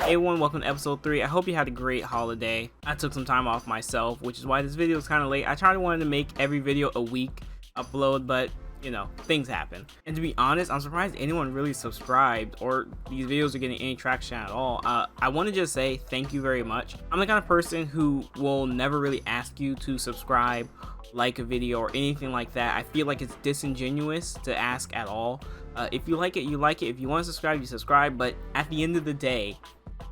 Hey everyone, welcome to episode 3. I hope you had a great holiday. I took some time off myself, which is why this video is kind of late. I wanted to make every video a week upload, but you know, things happen. And to be honest, I'm surprised anyone really subscribed or these videos are getting any traction at all. I want to just say thank you very much. I'm the kind of person who will never really ask you to subscribe, like a video, or anything like that. I feel like it's disingenuous to ask at all. If you like it, you like it. If you want to subscribe, you subscribe. But at the end of the day,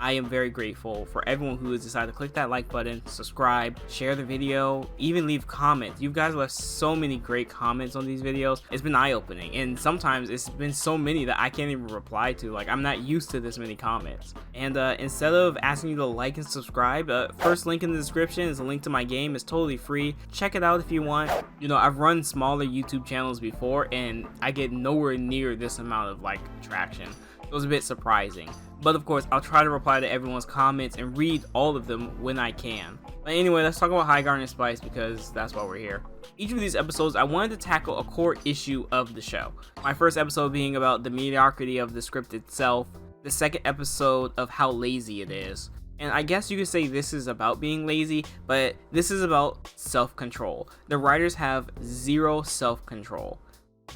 I am very grateful for everyone who has decided to click that like button, subscribe, share the video, even leave comments. You guys left so many great comments on these videos. It's been eye-opening, and sometimes it's been so many that I can't even reply to. Like, I'm not used to this many comments. And instead of asking you to like and subscribe, first link in the description is a link to my game. It's totally free. Check it out if you want. You know, I've run smaller YouTube channels before, and I get nowhere near this amount of like traction. It was a bit surprising. But of course, I'll try to reply to everyone's comments and read all of them when I can. But anyway, let's talk about High Garden Spice because that's why we're here. Each of these episodes, I wanted to tackle a core issue of the show. My first episode being about the mediocrity of the script itself. The second episode of how lazy it is. And I guess you could say this is about being lazy, but this is about self-control. The writers have zero self-control.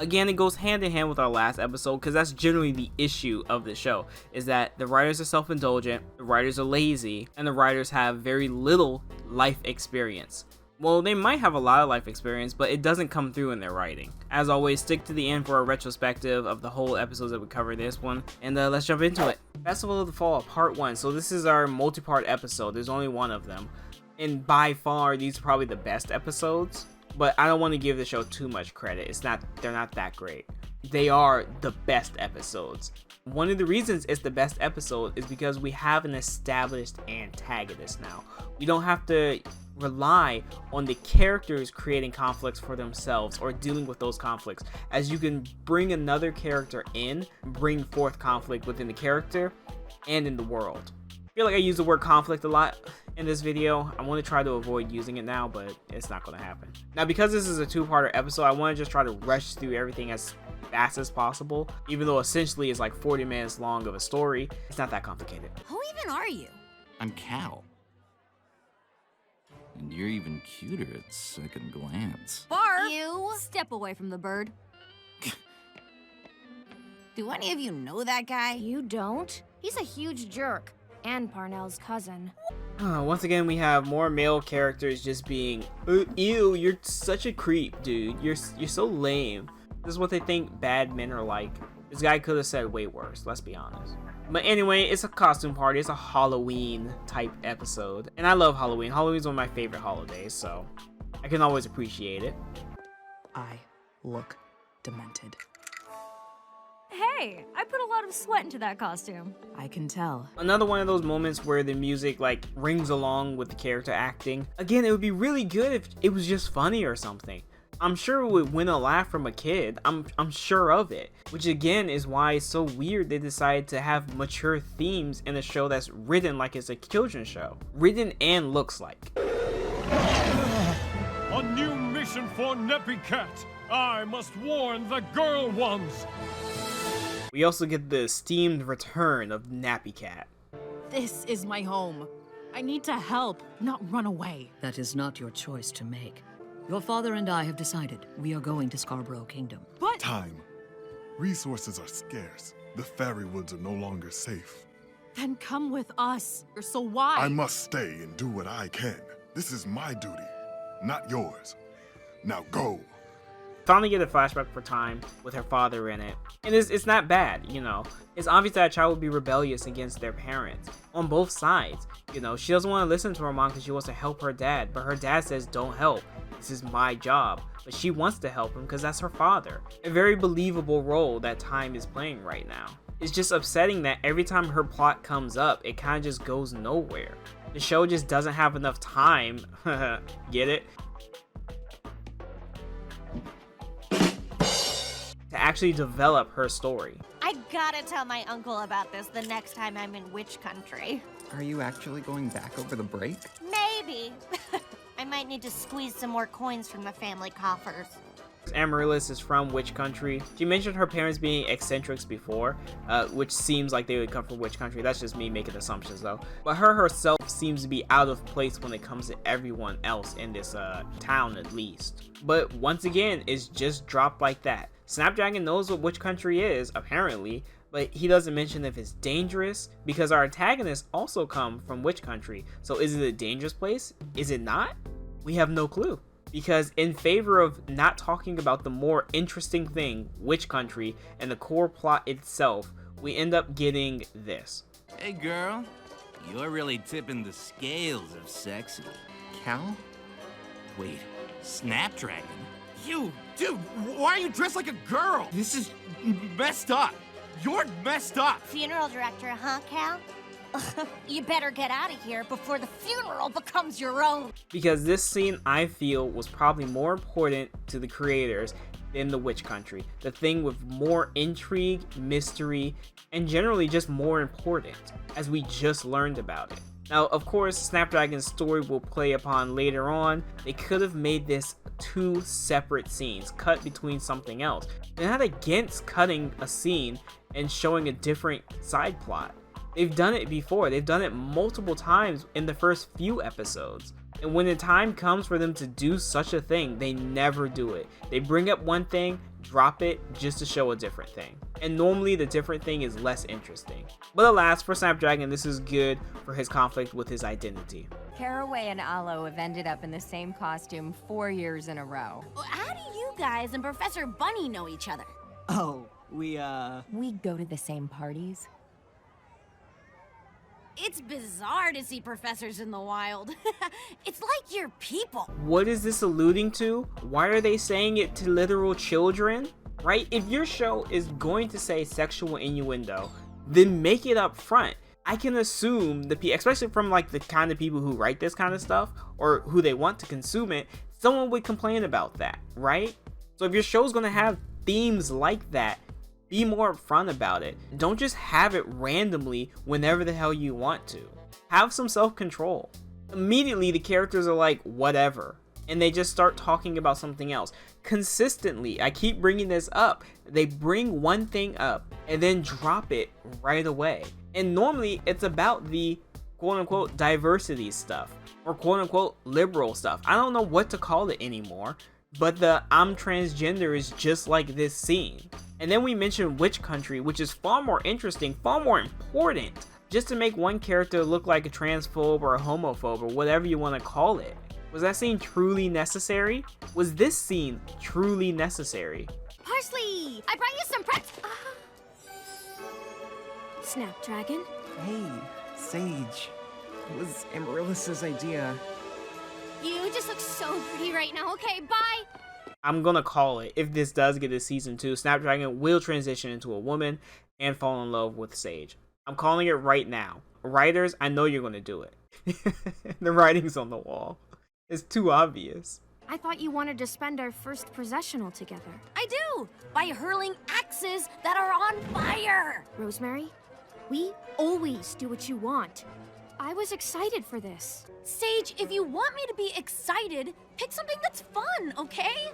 Again, it goes hand in hand with our last episode because that's generally the issue of the show, is that the writers are self-indulgent, the writers are lazy, and the writers have very little life experience. Well, they might have a lot of life experience, but it doesn't come through in their writing. As always, stick to the end for a retrospective of the whole episodes that we cover this one, and let's jump into it. Festival of the Fall, Part 1. So this is our multi-part episode. There's only one of them, and by far, these are probably the best episodes. But I don't want to give the show too much credit. They're not that great. They are the best episodes. One of the reasons it's the best episode is because we have an established antagonist now. We don't have to rely on the characters creating conflicts for themselves or dealing with those conflicts, as you can bring another character in, bring forth conflict within the character and in the world. I feel like I use the word conflict a lot in this video. I want to try to avoid using it now, but it's not going to happen. Now, because this is a two-parter episode, I want to just try to rush through everything as fast as possible, even though essentially it's like 40 minutes long of a story. It's not that complicated. Who even are you? I'm Cal. And you're even cuter at second glance. Barf! You! Step away from the bird. Do any of you know that guy? You don't? He's a huge jerk. And Parnell's cousin. Once again, we have more male characters just being, ew, you're such a creep, dude. You're so lame. This is what they think bad men are like. This guy could have said way worse, let's be honest. But anyway, it's a costume party. It's a Halloween type episode. And I love Halloween. Halloween's one of my favorite holidays, so I can always appreciate it. I look demented. Hey, I put a lot of sweat into that costume. I can tell. Another one of those moments where the music like rings along with the character acting. Again, it would be really good if it was just funny or something. I'm sure it would win a laugh from a kid. I'm sure of it. Which again is why it's so weird they decided to have mature themes in a show that's written like it's a children's show. Written and looks like. A new mission for Neppy Cat. I must warn the girl ones. We also get the esteemed return of Nappy Cat. This is my home. I need to help, not run away. That is not your choice to make. Your father and I have decided we are going to Scarborough Kingdom. But Time. Resources are scarce. The fairy woods are no longer safe. then come with us. So why? I must stay and do what I can. This is my duty, not yours. Now go. Finally get a flashback for Time with her father in it. And it's not bad, you know. It's obvious that a child would be rebellious against their parents. On both sides. You know, she doesn't want to listen to her mom because she wants to help her dad. But her dad says, don't help. This is my job. But she wants to help him because that's her father. A very believable role that Time is playing right now. It's just upsetting that every time her plot comes up, it kind of just goes nowhere. The show just doesn't have enough time. Get it? To actually develop her story. I gotta tell my uncle about this the next time I'm in witch country. Are you actually going back over the break? Maybe. I might need to squeeze some more coins from the family coffers. Amaryllis is from which country? She mentioned her parents being eccentrics before, which seems like they would come from which country. That's just me making assumptions though. But her herself seems to be out of place when it comes to everyone else in this town at least. But once again, it's just dropped like that. Snapdragon knows what which country is, apparently, but he doesn't mention if it's dangerous, because our antagonists also come from which country. So is it a dangerous place? Is it not? We have no clue. Because in favor of not talking about the more interesting thing, which country, and the core plot itself, we end up getting this. Hey girl, you're really tipping the scales of sexy. Cal? Wait, Snapdragon? You, dude, why are you dressed like a girl? This is messed up. You're messed up. Funeral director, huh, Cal? You better get out of here before the funeral becomes your own. Because this scene, I feel, was probably more important to the creators than the witch country. The thing with more intrigue, mystery, and generally just more important, as we just learned about it. Now, of course, Snapdragon's story will play upon later on. They could have made this 2 separate scenes, cut between something else. They're not against cutting a scene and showing a different side plot. They've done it before. They've done it multiple times in the first few episodes. And when the time comes for them to do such a thing, they never do it. They bring up one thing, drop it, just to show a different thing. And normally the different thing is less interesting. But alas, for Snapdragon, this is good for his conflict with his identity. Caraway and Aloe have ended up in the same costume 4 years in a row. How do you guys and Professor Bunny know each other? Oh, we go to the same parties. It's bizarre to see professors in the wild. It's like you're people. What is this alluding to? Why are they saying it to literal children? Right? If your show is going to say sexual innuendo, then make it up front. I can assume especially from like the kind of people who write this kind of stuff or who they want to consume it, someone would complain about that, right? So if your show's gonna have themes like that, be more upfront about it. Don't just have it randomly whenever the hell you want to. Have some self-control. Immediately the characters are like, whatever, and they just start talking about something else. Consistently, I keep bringing this up. They bring one thing up and then drop it right away. And normally it's about the quote-unquote diversity stuff or quote-unquote liberal stuff. I don't know what to call it anymore, but the I'm transgender is just like this scene. And then we mention which country, which is far more interesting, far more important, just to make one character look like a transphobe or a homophobe or whatever you want to call it. Was that scene truly necessary? Was this scene truly necessary? Parsley! I brought you some pretzels. Snapdragon? Hey, Sage. It was Amaryllis' idea. You just look so pretty right now. Okay, bye! I'm gonna call it. If this does get a season 2, Snapdragon will transition into a woman and fall in love with Sage. I'm calling it right now. Writers, I know you're gonna do it. The writing's on the wall. It's too obvious. I thought you wanted to spend our first processional together. I do! By hurling axes that are on fire! Rosemary, we always do what you want. I was excited for this. Sage, if you want me to be excited, pick something that's fun, okay?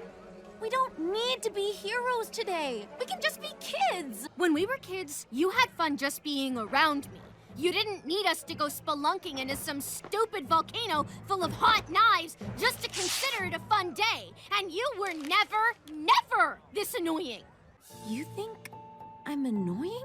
We don't need to be heroes today. We can just be kids. When we were kids, you had fun just being around me. You didn't need us to go spelunking into some stupid volcano full of hot knives just to consider it a fun day. And you were never this annoying. You think I'm annoying?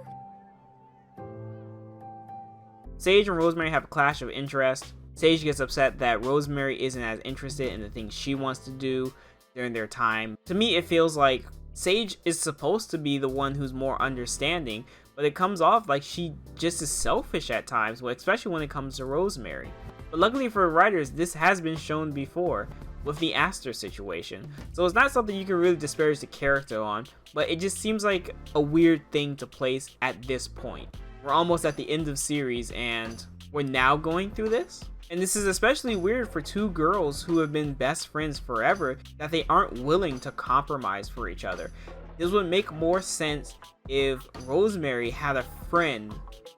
Sage and Rosemary have a clash of interest. Sage gets upset that Rosemary isn't as interested in the things she wants to do during their time. To me, it feels like Sage is supposed to be the one who's more understanding, but it comes off like she just is selfish at times, especially when it comes to Rosemary. But luckily for writers, this has been shown before with the Aster situation, so it's not something you can really disparage the character on, but it just seems like a weird thing to place at this point. We're almost at the end of series and we're now going through this? And this is especially weird for two girls who have been best friends forever, that they aren't willing to compromise for each other. This would make more sense if Rosemary had a friend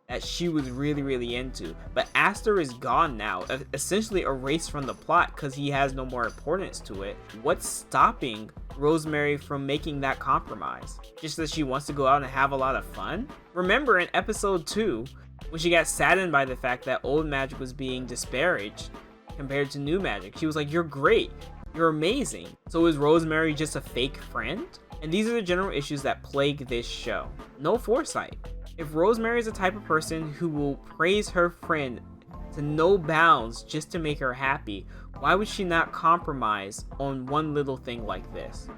that she was really into. But Aster is gone now, essentially erased from the plot because he has no more importance to it. What's stopping Rosemary from making that compromise? Just that she wants to go out and have a lot of fun? Remember in episode 2, when she got saddened by the fact that old magic was being disparaged compared to new magic, she was like, you're great, you're amazing. So is Rosemary just a fake friend? And these are the general issues that plague this show. No foresight. If Rosemary is the type of person who will praise her friend to no bounds just to make her happy, why would she not compromise on one little thing like this?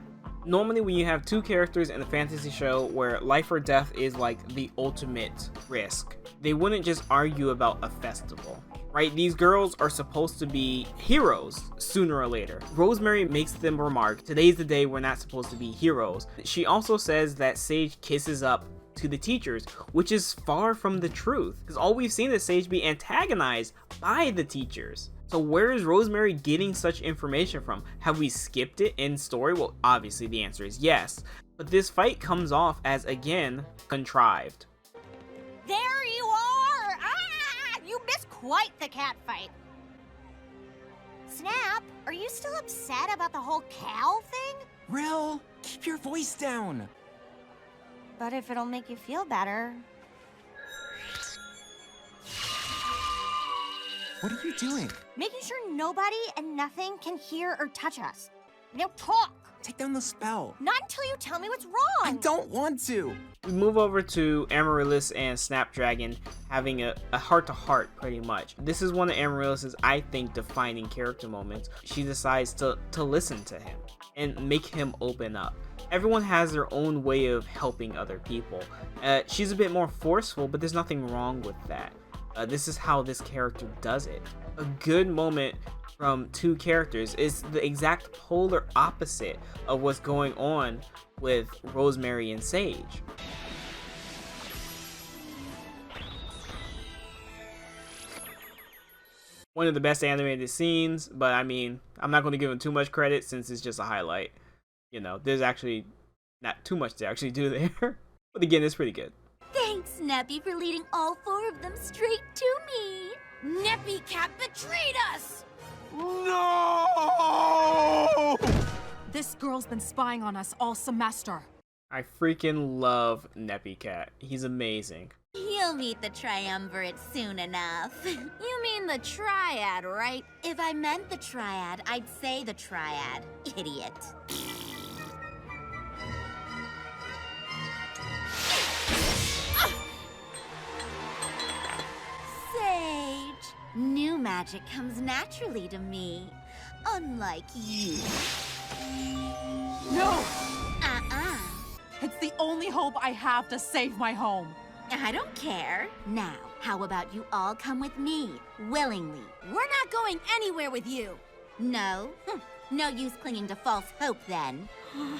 Normally when you have two characters in a fantasy show where life or death is like the ultimate risk, they wouldn't just argue about a festival, right? These girls are supposed to be heroes sooner or later. Rosemary makes them remark, today's the day we're not supposed to be heroes. She also says that Sage kisses up to the teachers, which is far from the truth, because all we've seen is Sage be antagonized by the teachers. So where is Rosemary getting such information from? Have we skipped it in story? Well, obviously the answer is yes, but this fight comes off as, again, contrived. There you are! Ah! You missed quite the cat fight. Snap, are you still upset about the whole cow thing? Rill, keep your voice down. But if it'll make you feel better. What are you doing? Making sure nobody and nothing can hear or touch us. Now talk! Take down the spell. Not until you tell me what's wrong! I don't want to! We move over to Amaryllis and Snapdragon having a heart-to-heart, pretty much. This is one of Amaryllis' I think, defining character moments. She decides to listen to him and make him open up. Everyone has their own way of helping other people. She's a bit more forceful, but there's nothing wrong with that. This is how this character does it. A good moment from two characters is the exact polar opposite of what's going on with Rosemary and Sage. One of the best animated scenes, but I mean, I'm not going to give him too much credit since it's just a highlight. You know, there's actually not too much to actually do there. But again, it's pretty good. Thanks, Neppy, for leading all 4 of them straight to me. Neppy Cat betrayed us! No! This girl's been spying on us all semester. I freaking love Neppy Cat. He's amazing. You'll meet the triumvirate soon enough. You mean the triad, right? If I meant the triad, I'd say the triad. Idiot. Sage, new magic comes naturally to me, unlike you. No! It's the only hope I have to save my home. I don't care. Now, how about you all come with me, willingly? We're not going anywhere with you. No? No use clinging to false hope, then. Oops.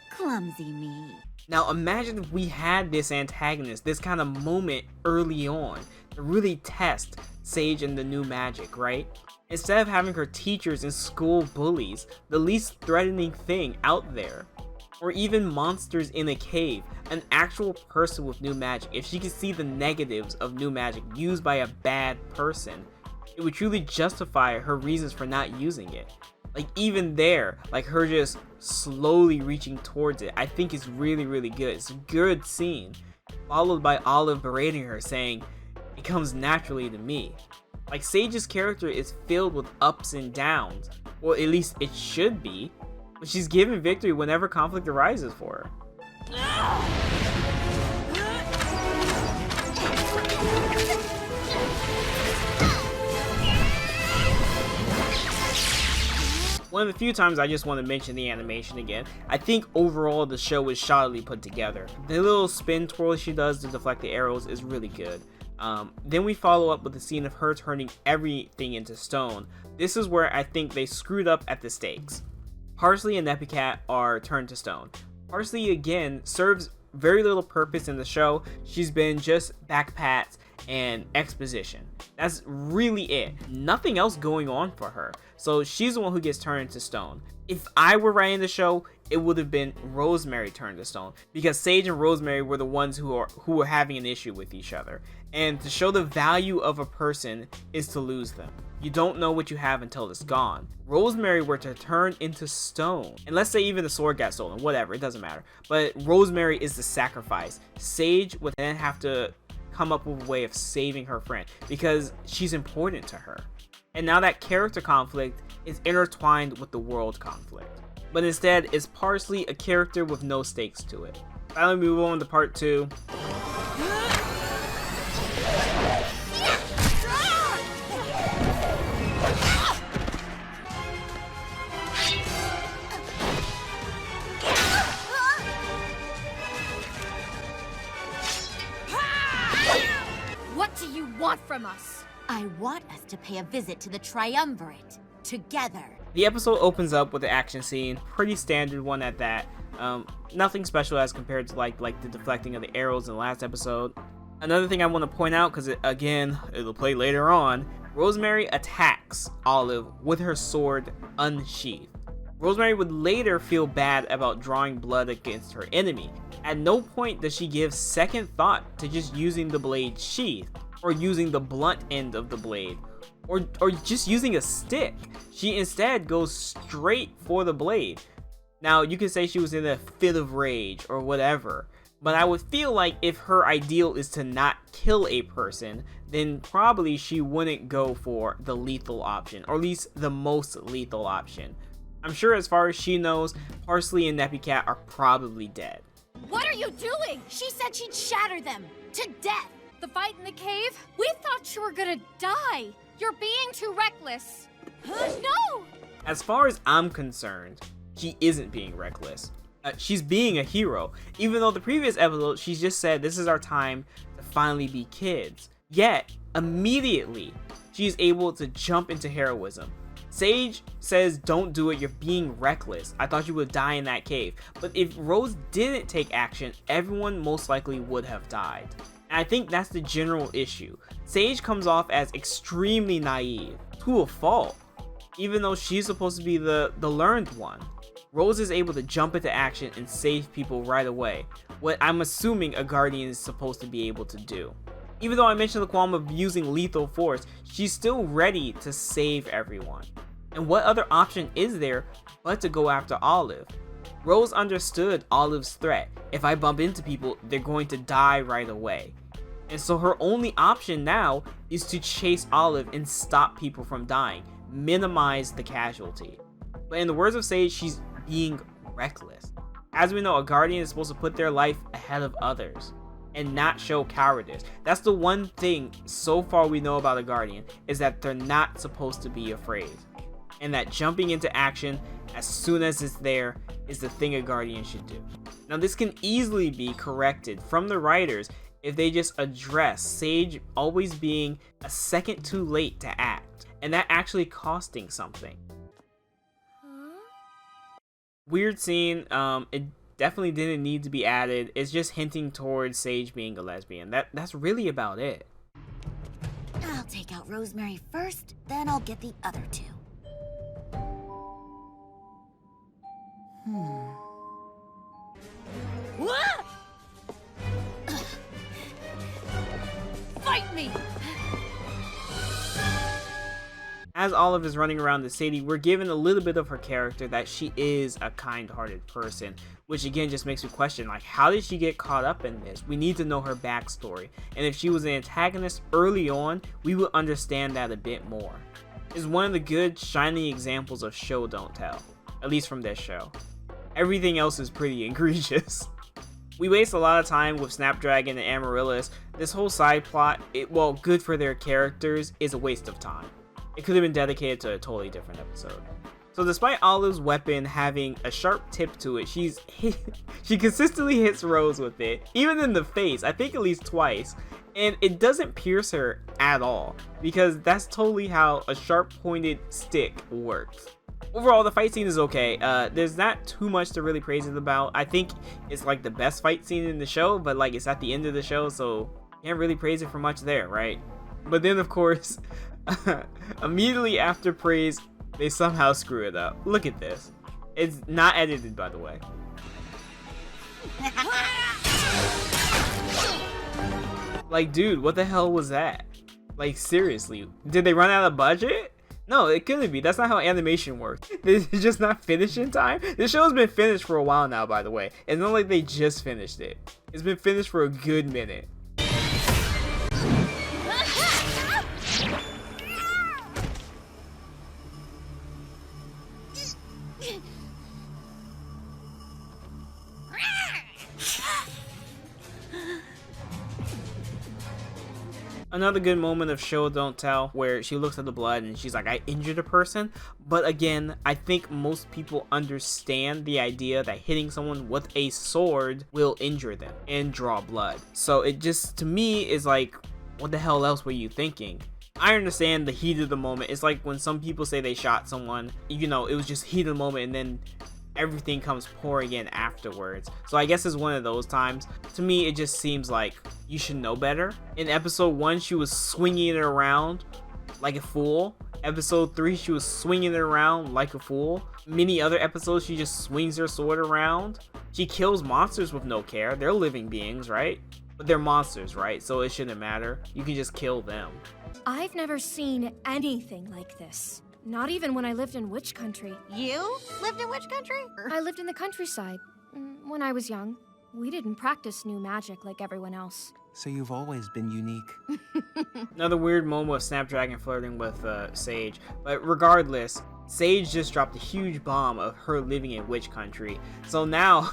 Clumsy me. Now imagine if we had this antagonist, this kind of moment early on to really test Sage and the new magic, right? Instead of having her teachers and school bullies, the least threatening thing out there. Or even monsters in a cave, an actual person with new magic. If she could see the negatives of new magic used by a bad person, it would truly justify her reasons for not using it. Like even there, like her just slowly reaching towards it, I think is really good. It's a good scene, followed by Olive berating her saying, it comes naturally to me. Like Sage's character is filled with ups and downs, or at least it should be, but she's given victory whenever conflict arises for her. One of the few times I just want to mention the animation again. I think overall the show is shoddily put together. The little spin twirl she does to deflect the arrows is really good. Then we follow up with the scene of her turning everything into stone. This is where I think they screwed up at the stakes. Parsley and Neppy Cat are turned to stone. Parsley again serves very little purpose in the show. She's been just backpats and exposition. That's really it. Nothing else going on for her. So she's the one who gets turned into stone. If I were writing the show, it would have been Rosemary turned to stone, because Sage and Rosemary were the ones who were having an issue with each other. And to show the value of a person is to lose them. You don't know what you have until it's gone. Rosemary were to turn into stone, and let's say even the sword got stolen, whatever, it doesn't matter. But Rosemary is the sacrifice. Sage would then have to come up with a way of saving her friend because she's important to her. And now that character conflict is intertwined with the world conflict, but instead it's partially a character with no stakes to it. Finally, we move on to part 2. What do you want from us? I want us to pay a visit to the Triumvirate together. The episode opens up with an action scene, pretty standard one at that. Nothing special as compared to like the deflecting of the arrows in the last episode. Another thing I want to point out, because it'll play later on, Rosemary attacks Olive with her sword unsheathed. Rosemary would later feel bad about drawing blood against her enemy. At no point does she give second thought to just using the blade sheathed, or using the blunt end of the blade, or just using a stick. She instead goes straight for the blade. Now, you could say she was in a fit of rage or whatever, but I would feel like if her ideal is to not kill a person, then probably she wouldn't go for the lethal option, or at least the most lethal option. I'm sure as far as she knows, Parsley and Neppycat are probably dead. What are you doing? She said she'd shatter them to death. The fight in the cave? We thought you were gonna die. You're being too reckless. No! As far as I'm concerned, she isn't being reckless. She's being a hero. Even though the previous episode, she's just said this is our time to finally be kids. Yet, immediately, she's able to jump into heroism. Sage says, don't do it, you're being reckless. I thought you would die in that cave. But if Rose didn't take action, everyone most likely would have died. And I think that's the general issue. Sage comes off as extremely naive, to a fault, even though she's supposed to be the learned one. Rose is able to jump into action and save people right away, what I'm assuming a Guardian is supposed to be able to do. Even though I mentioned the qualm of using lethal force, she's still ready to save everyone. And what other option is there but to go after Olive? Rose understood Olive's threat. If I bump into people, they're going to die right away. And so her only option now is to chase Olive and stop people from dying, minimize the casualty. But in the words of Sage, she's being reckless. As we know, a Guardian is supposed to put their life ahead of others and not show cowardice. That's the one thing so far we know about a Guardian, is that they're not supposed to be afraid. And that jumping into action as soon as it's there is the thing a Guardian should do. Now, this can easily be corrected from the writers if they just address Sage always being a second too late to act, and that actually costing something. Weird scene, it definitely didn't need to be added. It's just hinting towards Sage being a lesbian. That's really about it. I'll take out Rosemary first, then I'll get the other two. What? Fight me! As Olive is running around the city, we're given a little bit of her character, that she is a kind-hearted person, which again just makes me question, like, how did she get caught up in this? We need to know her backstory, and if she was an antagonist early on, we would understand that a bit more. It's one of the good, shining examples of show don't tell, at least from this show. Everything else is pretty egregious. We waste a lot of time with Snapdragon and Amaryllis. This whole side plot, while good for their characters, is a waste of time. It could have been dedicated to a totally different episode. So despite Olive's weapon having a sharp tip to it, she consistently hits Rose with it, even in the face, I think at least twice, and it doesn't pierce her at all, because that's totally how a sharp pointed stick works. Overall, the fight scene is okay. There's not too much to really praise it about. I think it's like the best fight scene in the show, but like it's at the end of the show, so you can't really praise it for much there, right? But then of course, immediately after praise, they somehow screw it up. Look at this. It's not edited, by the way. Like, dude, what the hell was that? Like, seriously, did they run out of budget? No, it couldn't be. That's not how animation works. It's just not finished in time. This show has been finished for a while now, by the way. It's not like they just finished it. It's been finished for a good minute. Another good moment of Show Don't Tell, where she looks at the blood and she's like, I injured a person. But again, I think most people understand the idea that hitting someone with a sword will injure them and draw blood. So it just, to me, is like, what the hell else were you thinking? I understand the heat of the moment. It's like when some people say they shot someone, you know, it was just heat of the moment and then everything comes pouring in afterwards. So I guess it's one of those times. To me, it just seems like you should know better. In episode 1, she was swinging it around like a fool. Episode 3, she was swinging it around like a fool. Many other episodes, she just swings her sword around. She kills monsters with no care. They're living beings, right? But they're monsters, right? So it shouldn't matter. You can just kill them. I've never seen anything like this. Not even when I lived in Witch Country. You lived in which country? I lived in the countryside. When I was young. We didn't practice new magic like everyone else. So you've always been unique. Another weird moment of Snapdragon flirting with Sage. But regardless, Sage just dropped a huge bomb of her living in Witch Country. So now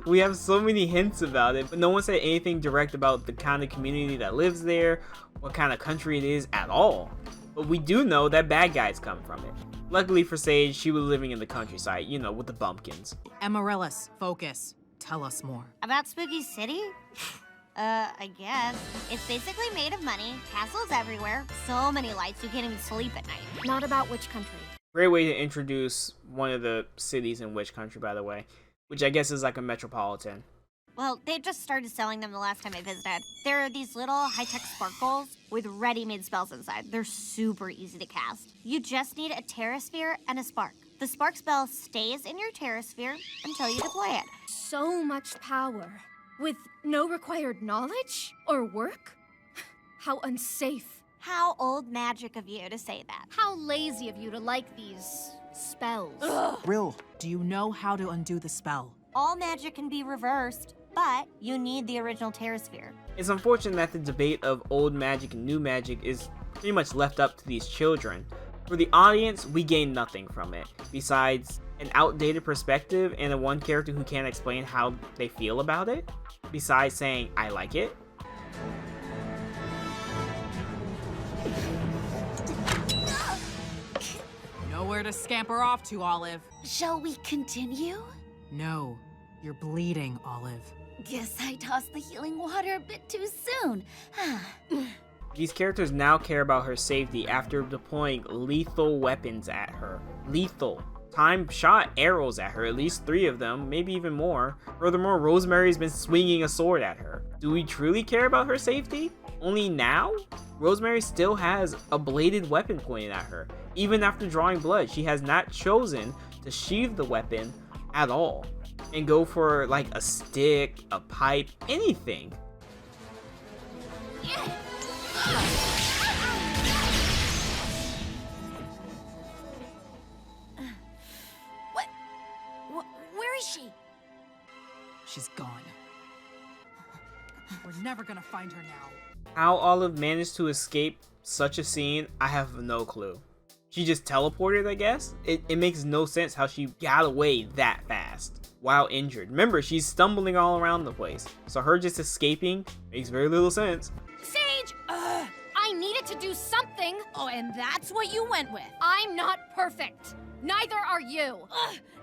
we have so many hints about it, but no one said anything direct about the kind of community that lives there, what kind of country it is at all. But we do know that bad guys come from it. Luckily for Sage, she was living in the countryside, you know, with the bumpkins. Amaryllis, focus. Tell us more. About Spooky City? I guess. It's basically made of money, castles everywhere, so many lights you can't even sleep at night. Not about Witch Country. Great way to introduce one of the cities in Witch Country, by the way, which I guess is like a metropolitan. Well, they just started selling them the last time I visited. There are these little high-tech sparkles with ready-made spells inside. They're super easy to cast. You just need a Terra Sphere and a spark. The spark spell stays in your Terra Sphere until you deploy it. So much power. With no required knowledge or work? How unsafe. How old magic of you to say that. How lazy of you to like these spells. Rill, Do you know how to undo the spell? All magic can be reversed, but you need the original Terra Sphere. It's unfortunate that the debate of old magic and new magic is pretty much left up to these children. For the audience, we gain nothing from it, besides an outdated perspective and a one character who can't explain how they feel about it, besides saying, I like it. Nowhere to scamper off to, Olive. Shall we continue? No, you're bleeding, Olive. Guess I tossed the healing water a bit too soon. These characters now care about her safety after deploying lethal weapons at her. Lethal. Time shot arrows at her, at least 3 of them, maybe even more. Furthermore, Rosemary's been swinging a sword at her. Do we truly care about her safety? Only now? Rosemary still has a bladed weapon pointed at her. Even after drawing blood, she has not chosen to sheathe the weapon at all and go for like a stick, a pipe, anything. Where is she? She's gone. We're never gonna find her now. How Olive managed to escape such a scene, I have no clue. She just teleported, I guess? It makes no sense how she got away that fast while injured. Remember, she's stumbling all around the place. So her just escaping makes very little sense. Sage! I needed to do something! Oh, and that's what you went with. I'm not perfect. Neither are you.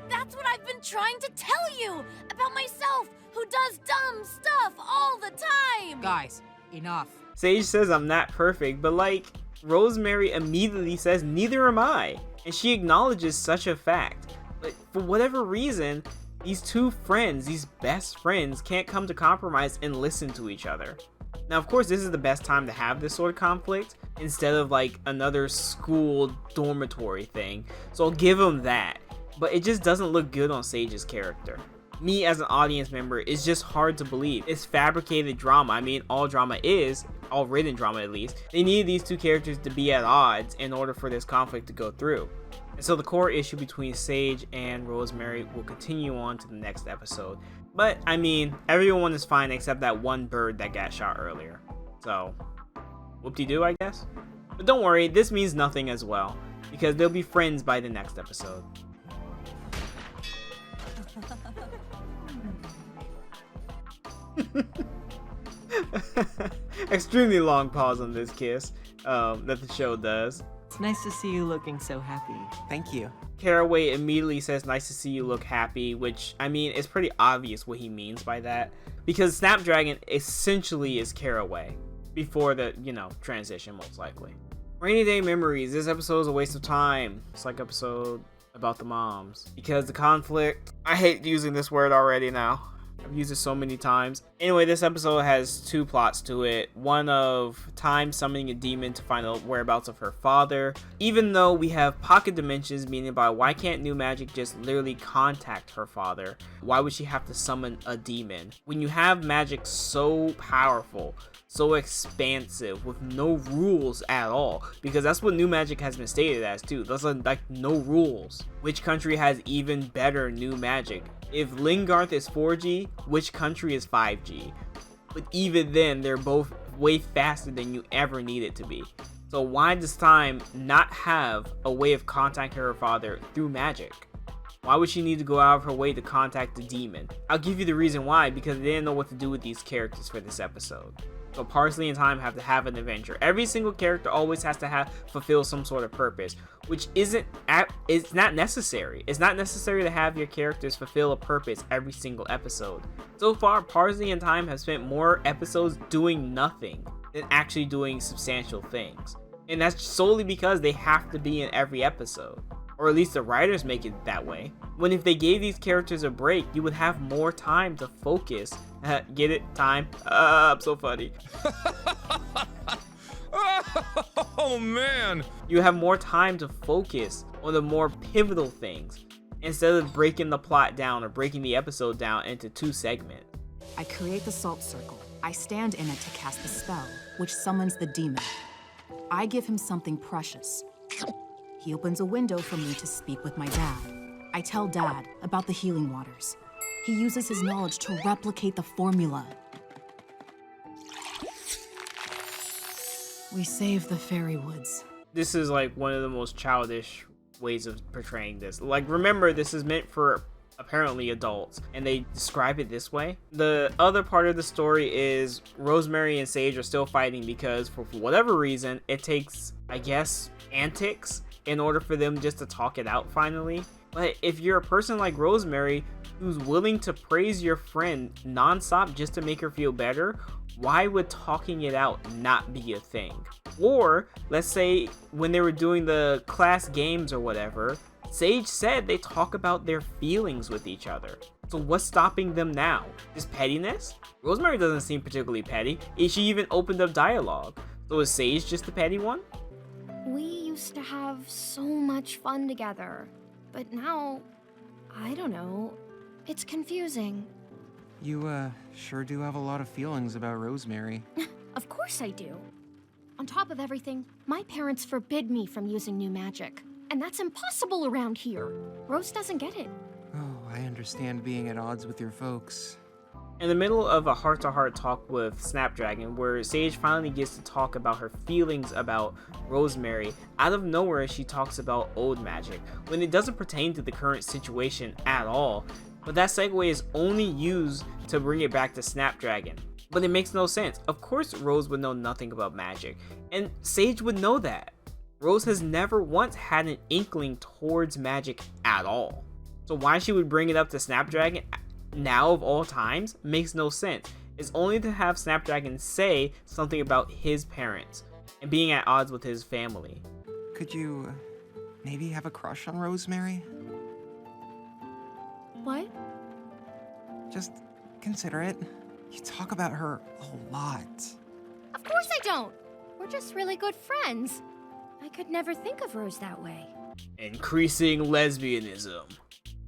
That's what I've been trying to tell you about myself, who does dumb stuff all the time. Guys, enough. Sage says I'm not perfect, but like, Rosemary immediately says neither am I. And she acknowledges such a fact. But for whatever reason, these two friends, these best friends, can't come to compromise and listen to each other. Now, of course, this is the best time to have this sort of conflict instead of like another school dormitory thing. So I'll give them that. but it just doesn't look good on Sage's character. Me as an audience member, it's just hard to believe. It's fabricated drama. I mean, all drama is, all written drama at least. They needed these two characters to be at odds in order for this conflict to go through. And so the core issue between Sage and Rosemary will continue on to the next episode. But, I mean, everyone is fine except that one bird that got shot earlier. So, whoop-de-doo, I guess? But don't worry, this means nothing as well, because they'll be friends by the next episode. Extremely long pause on this kiss that the show does. It's nice to see you looking so happy. Thank you. Caraway immediately says, "Nice to see you look happy," which, I mean, it's pretty obvious what he means by that, because Snapdragon essentially is Caraway before the, transition, most likely. Rainy Day Memories. This episode is a waste of time. It's like episode about the moms, because the conflict, I hate using this word already now. I've used it so many times. Anyway, this episode has two plots to it. One of Time summoning a demon to find the whereabouts of her father. Even though we have pocket dimensions, meaning by why can't New Magic just literally contact her father? Why would she have to summon a demon? When you have magic so powerful, so expansive, with no rules at all, because that's what New Magic has been stated as too. There's like no rules. Which country has even better New Magic? If Lingarth is 4G, which country is 5G? But even then, they're both way faster than you ever need it to be. So why does Time not have a way of contacting her father through magic? Why would she need to go out of her way to contact the demon? I'll give you the reason why, because they didn't know what to do with these characters for this episode. So Parsley and Time have to have an adventure. Every single character always has to fulfill some sort of purpose, which it's not necessary. It's not necessary to have your characters fulfill a purpose every single episode. So far, Parsley and Time have spent more episodes doing nothing than actually doing substantial things. And that's solely because they have to be in every episode. Or at least the writers make it that way. When if they gave these characters a break, you would have more time to focus. Get it? Time? I'm so funny. Oh man! You have more time to focus on the more pivotal things, instead of breaking the plot down or breaking the episode down into two segments. I create the salt circle. I stand in it to cast the spell, which summons the demon. I give him something precious. He opens a window for me to speak with my dad. I tell Dad about the healing waters. He uses his knowledge to replicate the formula. We save the fairy woods. This is like one of the most childish ways of portraying this. Like, remember, this is meant for apparently adults, and they describe it this way. The other part of the story is Rosemary and Sage are still fighting because for whatever reason, it takes, I guess, antics in order for them just to talk it out finally. But if you're a person like Rosemary who's willing to praise your friend nonstop just to make her feel better, why would talking it out not be a thing? Or let's say when they were doing the class games or whatever, Sage said they talk about their feelings with each other. So what's stopping them now? Just pettiness? Rosemary doesn't seem particularly petty. She even opened up dialogue. So is Sage just the petty one? We used to have so much fun together, but now, I don't know, it's confusing. You, sure do have a lot of feelings about Rosemary. Of course I do. On top of everything, my parents forbid me from using new magic, and that's impossible around here. Rose doesn't get it. Oh, I understand being at odds with your folks. In the middle of a heart-to-heart talk with Snapdragon, where Sage finally gets to talk about her feelings about Rosemary, out of nowhere she talks about old magic, when it doesn't pertain to the current situation at all. But that segue is only used to bring it back to Snapdragon. But it makes no sense. Of course Rose would know nothing about magic, and Sage would know that. Rose has never once had an inkling towards magic at all. So why she would bring it up to Snapdragon now of all times makes no sense. It's only to have Snapdragon say something about his parents and being at odds with his family. Could you maybe have a crush on Rosemary? What? Just consider it. You talk about her a lot. Of course I don't. We're just really good friends. I could never think of Rose that way. Increasing lesbianism.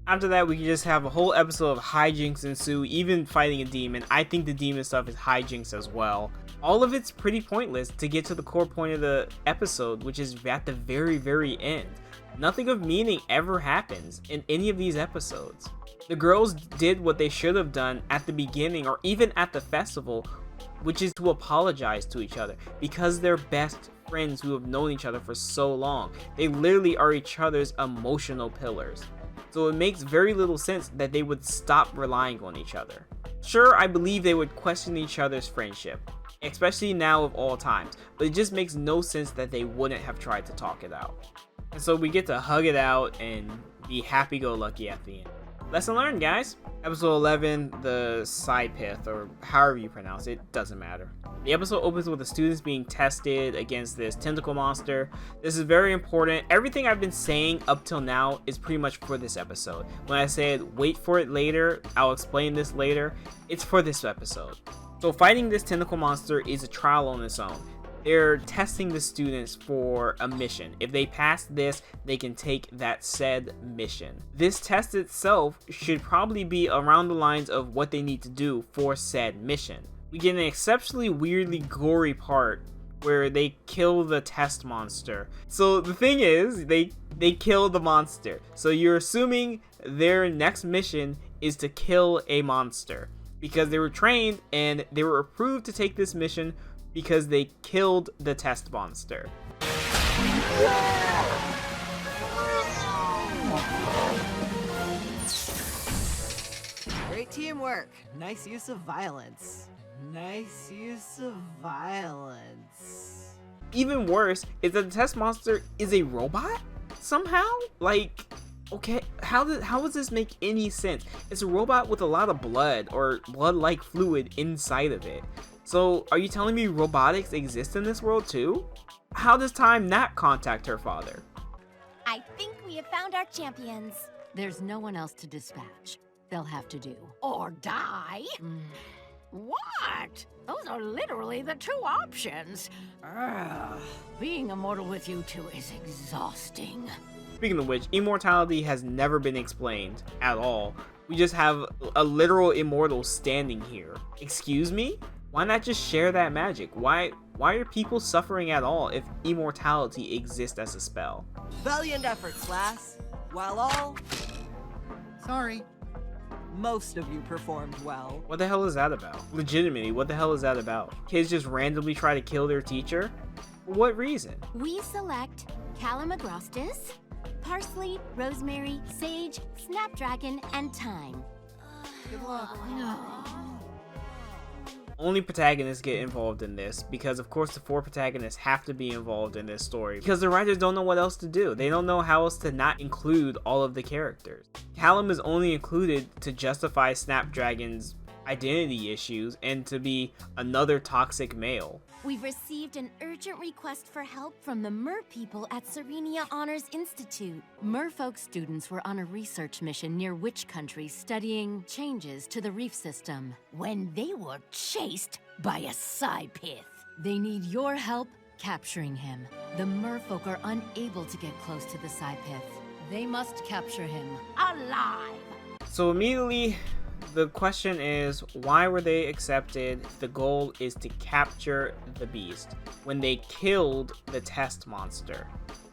After that, we can just have a whole episode of hijinks ensue, even fighting a demon. I think the demon stuff is hijinks as well. All of it's pretty pointless to get to the core point of the episode, which is at the very end. Nothing of meaning ever happens in any of these episodes. The girls did what they should have done at the beginning or even at the festival, which is to apologize to each other because they're best friends who have known each other for so long. They literally are each other's emotional pillars. So it makes very little sense that they would stop relying on each other. Sure, I believe they would question each other's friendship, especially now of all times, but it just makes no sense that they wouldn't have tried to talk it out. And so we get to hug it out and be happy-go-lucky at the end. Lesson learned, guys. Episode 11, the side pith, or however you pronounce it, doesn't matter. The episode opens with the students being tested against this tentacle monster. This is very important. Everything I've been saying up till now is pretty much for this episode. When I said wait for it later, I'll explain this later, it's for this episode. So fighting this tentacle monster is a trial on its own. They're testing the students for a mission. If they pass this, they can take that said mission. This test itself should probably be around the lines of what they need to do for said mission. We get an exceptionally weirdly gory part where they kill the test monster. So the thing is, they kill the monster. So you're assuming their next mission is to kill a monster because they were trained and they were approved to take this mission because they killed the test monster. Great teamwork. Nice use of violence. Nice use of violence. Even worse is that the test monster is a robot somehow? Like, okay, how does this make any sense? It's a robot with a lot of blood or blood-like fluid inside of it. So, are you telling me robotics exist in this world too? How does Time not contact her father? I think we have found our champions. There's no one else to dispatch. They'll have to do. Or die? What? Those are literally the two options. Being immortal with you two is exhausting. Speaking of which, immortality has never been explained at all. We just have a literal immortal standing here. Excuse me? Why not just share that magic? Why are people suffering at all if immortality exists as a spell? Valiant efforts, lass. While all... Sorry. Most of you performed well. What the hell is that about? Legitimately, what the hell is that about? Kids just randomly try to kill their teacher? For what reason? We select Calamagrostis, parsley, rosemary, sage, snapdragon, and thyme. Good luck. Only protagonists get involved in this because of course the 4 protagonists have to be involved in this story because the writers don't know what else to do. They don't know how else to not include all of the characters. Callum is only included to justify Snapdragon's identity issues and to be another toxic male. We've received an urgent request for help from the Mer people at Serenia Honors Institute. Merfolk students were on a research mission near Witch Country studying changes to the reef system. When they were chased by a Psypith. They need your help capturing him. The Merfolk are unable to get close to the Psypith. They must capture him. Alive! So immediately, the question is, why were they accepted if the goal is to capture the beast when they killed the test monster?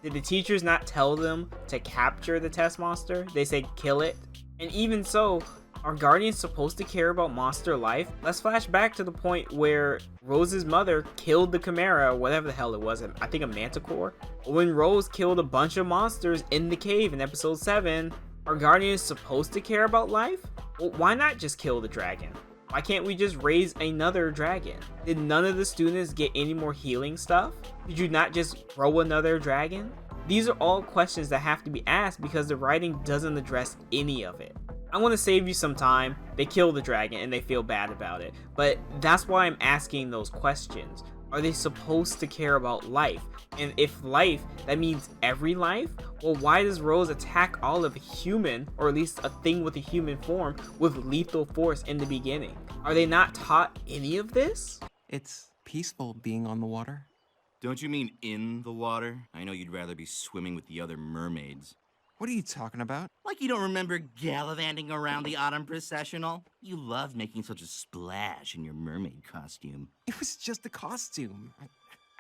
Did the teachers not tell them to capture the test monster? They said kill it? And even so, are guardians supposed to care about monster life? Let's flash back to the point where Rose's mother killed the Chimera, whatever the hell it was, I think a Manticore. When Rose killed a bunch of monsters in the cave in episode 7, are guardians supposed to care about life? Well, why not just kill the dragon? Why can't we just raise another dragon? Did none of the students get any more healing stuff? Did you not just grow another dragon? These are all questions that have to be asked because the writing doesn't address any of it. I want to save you some time. They kill the dragon and they feel bad about it, but that's why I'm asking those questions. Are they supposed to care about life? And if life, that means every life? Well, why does Rose attack all of a human, or at least a thing with a human form, with lethal force in the beginning? Are they not taught any of this? It's peaceful being on the water. Don't you mean in the water? I know you'd rather be swimming with the other mermaids. What are you talking about? Like you don't remember gallivanting around the autumn processional? You loved making such a splash in your mermaid costume. It was just a costume.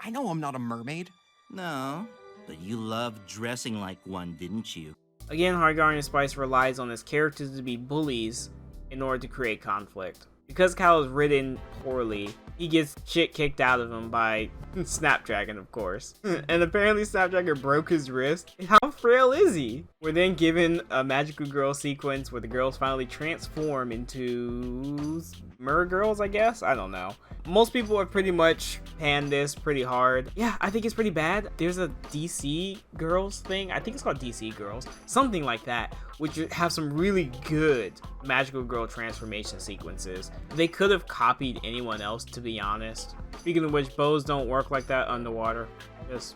I know I'm not a mermaid. No, but you loved dressing like one, didn't you? Again, Hard Guardian Spice relies on his characters to be bullies in order to create conflict. Because Cal is written poorly, he gets shit kicked out of him by Snapdragon, of course. And apparently Snapdragon broke his wrist. How frail is he? We're then given a Magical Girl sequence where the girls finally transform into Mer girls, I guess? I don't know. Most people have pretty much panned this pretty hard. Yeah, I think it's pretty bad. There's a DC Girls thing. I think it's called DC Girls. Something like that, which have some really good Magical Girl transformation sequences. They could have copied anyone else, to be honest. Speaking of which, bows don't work like that underwater. Just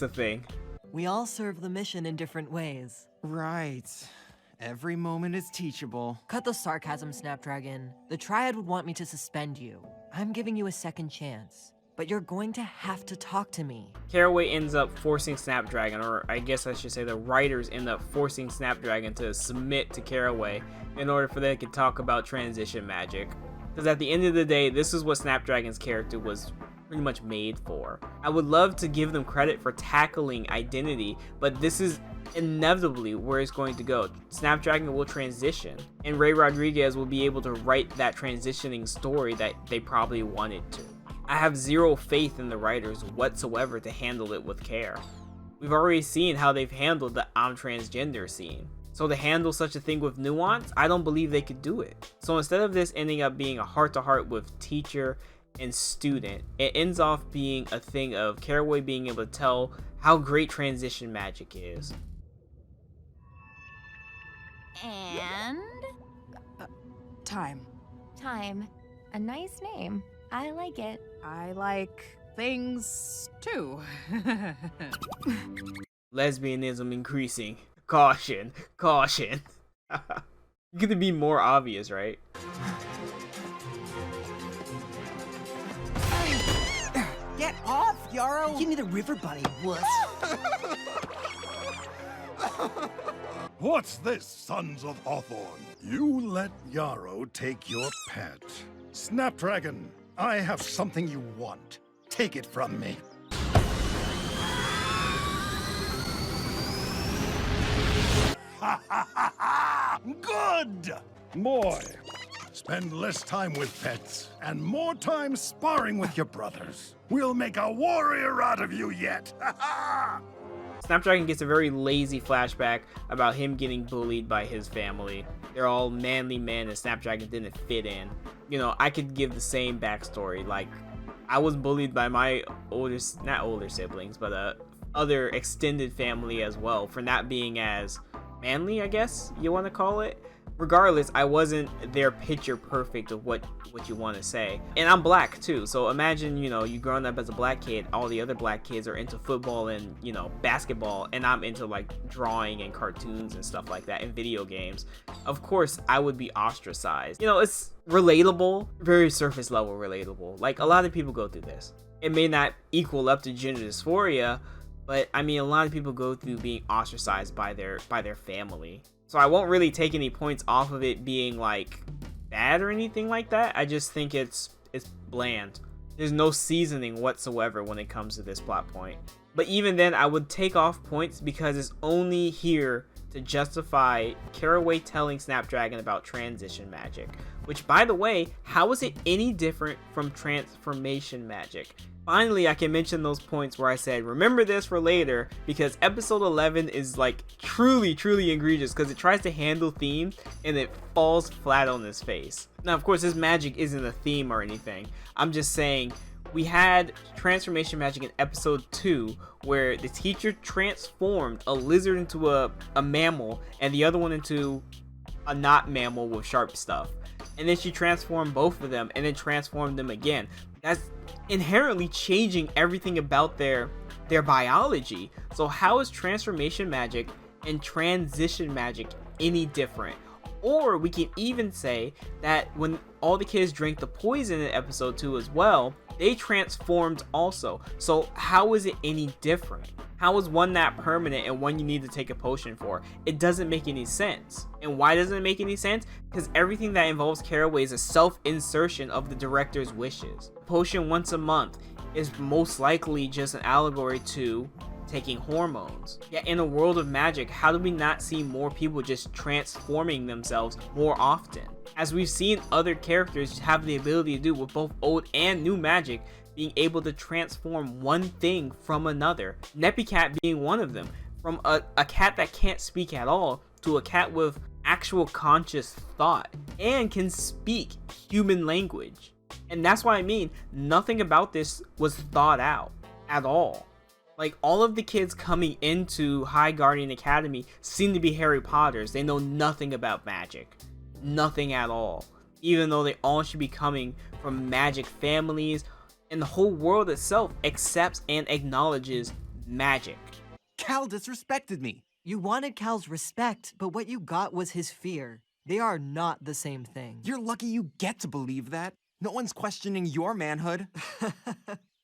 a thing. We all serve the mission in different ways. Right. Every moment is teachable. Cut the sarcasm, Snapdragon. The Triad would want me to suspend you. I'm giving you a second chance, but you're going to have to talk to me. Caraway ends up forcing Snapdragon, or I guess I should say the writers end up forcing Snapdragon to submit to Caraway in order for they could talk about transition magic. Because at the end of the day, this is what Snapdragon's character was pretty much made for. I would love to give them credit for tackling identity, but this is inevitably where it's going to go. Snapdragon will transition, and Ray Rodriguez will be able to write that transitioning story that they probably wanted to. I have zero faith in the writers whatsoever to handle it with care. We've already seen how they've handled the I'm transgender scene. So to handle such a thing with nuance, I don't believe they could do it. So instead of this ending up being a heart-to-heart with teacher and student, it ends off being a thing of Caraway being able to tell how great transition magic is. And... Time. Time. A nice name. I like it. I like things too. Lesbianism increasing. Caution. Caution. Gonna be more obvious, right? Get off, Yarrow! Give me the river bunny, wuss. What's this, sons of Hawthorne? You let Yarrow take your pet. Snapdragon, I have something you want. Take it from me. Ha ha ha ha! Good! Boy, spend less time with pets and more time sparring with your brothers. We'll make a warrior out of you yet! Ha ha! Snapdragon gets a very lazy flashback about him getting bullied by his family. They're all manly men and Snapdragon didn't fit in. You know, I could give the same backstory. Like, I was bullied by my not older siblings, but other extended family as well for not being as manly, I guess you want to call it. Regardless, I wasn't their picture perfect of what you want to say. And I'm black too, so imagine, you know, you growing up as a black kid, all the other black kids are into football and, you know, basketball, and I'm into like drawing and cartoons and stuff like that and video games. Of course, I would be ostracized. You know, it's relatable, very surface level relatable. Like, a lot of people go through this. It may not equal up to gender dysphoria, but I mean, a lot of people go through being ostracized by their family. So I won't really take any points off of it being like bad or anything like that. I just think it's bland. There's no seasoning whatsoever when it comes to this plot point. But even then, I would take off points because it's only here to justify Caraway telling Snapdragon about transition magic. Which, by the way, how is it any different from transformation magic? Finally, I can mention those points where I said, remember this for later, because episode 11 is like truly egregious because it tries to handle theme and it falls flat on its face. Now, of course, this magic isn't a theme or anything. I'm just saying, we had transformation magic in episode 2 where the teacher transformed a lizard into a mammal and the other one into a not mammal with sharp stuff. And then she transformed both of them and then transformed them again. That's inherently changing everything about their biology. So how is transformation magic and transition magic any different? Or we can even say that when all the kids drank the poison in episode 2 as well, they transformed also. So how is it any different? How is one that permanent and one you need to take a potion for? It doesn't make any sense. And why doesn't it make any sense? Because everything that involves Caraway is a self-insertion of the director's wishes. Potion once a month is most likely just an allegory to taking hormones. Yet in a world of magic, how do we not see more people just transforming themselves more often? As we've seen other characters have the ability to do with both old and new magic, being able to transform one thing from another. Neppy Cat being one of them. From a cat that can't speak at all to a cat with actual conscious thought and can speak human language. And that's what I mean, nothing about this was thought out at all. Like, all of the kids coming into High Guardian Academy seem to be Harry Potters. They know nothing about magic. Nothing at all. Even though they all should be coming from magic families, and the whole world itself accepts and acknowledges magic. Cal disrespected me. You wanted Cal's respect, but what you got was his fear. They are not the same thing. You're lucky you get to believe that. No one's questioning your manhood.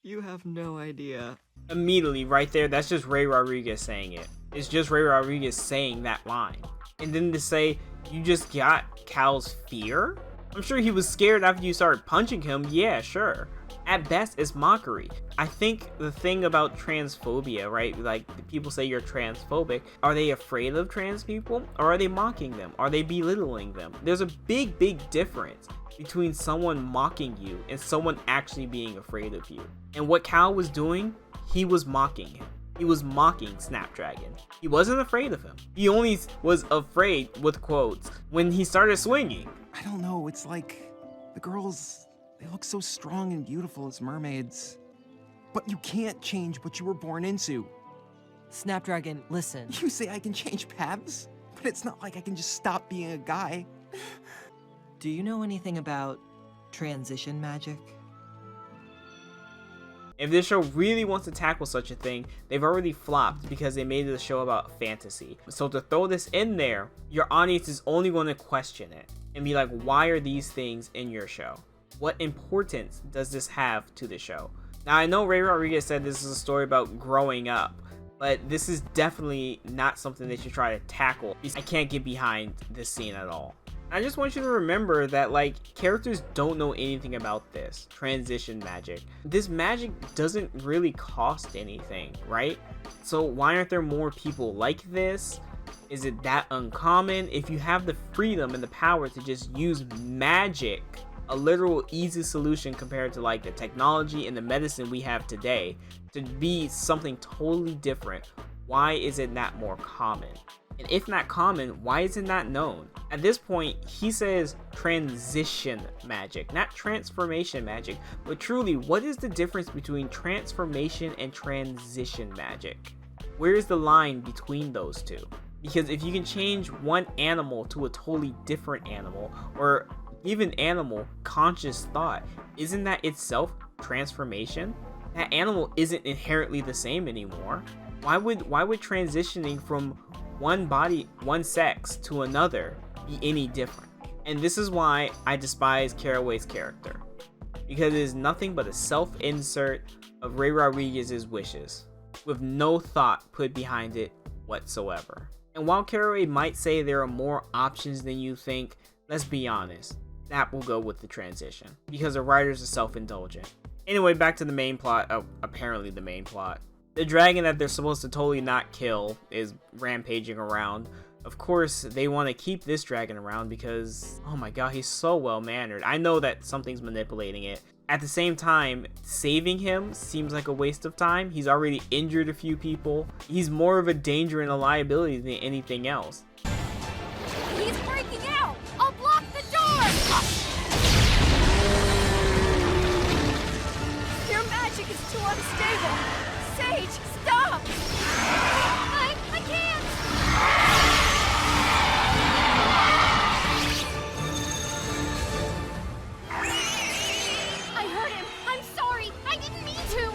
You have no idea. Immediately, right there, that's just Ray Rodriguez saying it. It's just Ray Rodriguez saying that line. And then to say, you just got Cal's fear? I'm sure he was scared after you started punching him, yeah, sure. At best, it's mockery. I think the thing about transphobia, right? Like, people say you're transphobic. Are they afraid of trans people? Or are they mocking them? Are they belittling them? There's a big, big difference between someone mocking you and someone actually being afraid of you. And what Cal was doing, he was mocking him. He was mocking Snapdragon. He wasn't afraid of him. He only was afraid, with quotes, when he started swinging. I don't know, it's like the girls, they look so strong and beautiful as mermaids. But you can't change what you were born into. Snapdragon, listen. You say I can change paths? But it's not like I can just stop being a guy. Do you know anything about transition magic? If this show really wants to tackle such a thing, they've already flopped because they made it a show about fantasy. So to throw this in there, your audience is only going to question it and be like, why are these things in your show? What importance does this have to the show? Now, I know Ray Rodriguez said this is a story about growing up, but this is definitely not something that you try to tackle. I can't get behind this scene at all. I just want you to remember that, like, characters don't know anything about this transition magic. This magic doesn't really cost anything, right? So why aren't there more people like this? Is it that uncommon? If you have the freedom and the power to just use magic, a literal easy solution compared to like the technology and the medicine we have today, to be something totally different, why is it not more common? And if not common, why is it not known? At this point, he says transition magic, not transformation magic. But truly, what is the difference between transformation and transition magic? Where is the line between those two? Because if you can change one animal to a totally different animal, or even animal conscious thought, isn't that itself transformation? That animal isn't inherently the same anymore. Why would transitioning from one body, one sex to another be any different? And this is why I despise Caraway's character, because it is nothing but a self-insert of Ray Rodriguez's wishes, with no thought put behind it whatsoever. And while Caraway might say there are more options than you think, let's be honest, that will go with the transition, because the writers are self-indulgent. Anyway, back to the main plot. Apparently the main plot. The dragon that they're supposed to totally not kill is rampaging around. Of course, they want to keep this dragon around because, oh my god, he's so well-mannered. I know that something's manipulating it. At the same time, saving him seems like a waste of time. He's already injured a few people. He's more of a danger and a liability than anything else. He's breaking out! I'll block the door! Your magic is too unstable! Sage, stop! I can't! I hurt him! I'm sorry! I didn't mean to!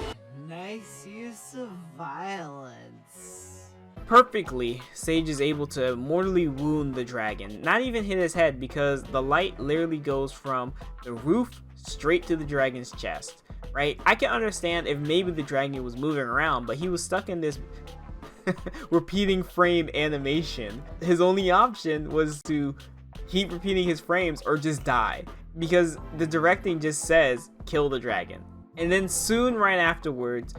Nice use of violence. Perfectly, Sage is able to mortally wound the dragon, not even hit his head, because the light literally goes from the roof straight to the dragon's chest, right? I can understand if maybe the dragon was moving around, but he was stuck in this repeating frame animation. His only option was to keep repeating his frames or just die, because the directing just says kill the dragon. And then soon right afterwards,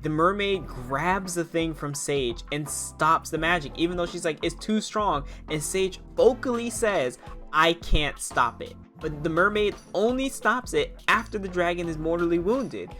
the mermaid grabs the thing from Sage and stops the magic, even though she's like, it's too strong, and Sage vocally says, I can't stop it. But the mermaid only stops it after the dragon is mortally wounded.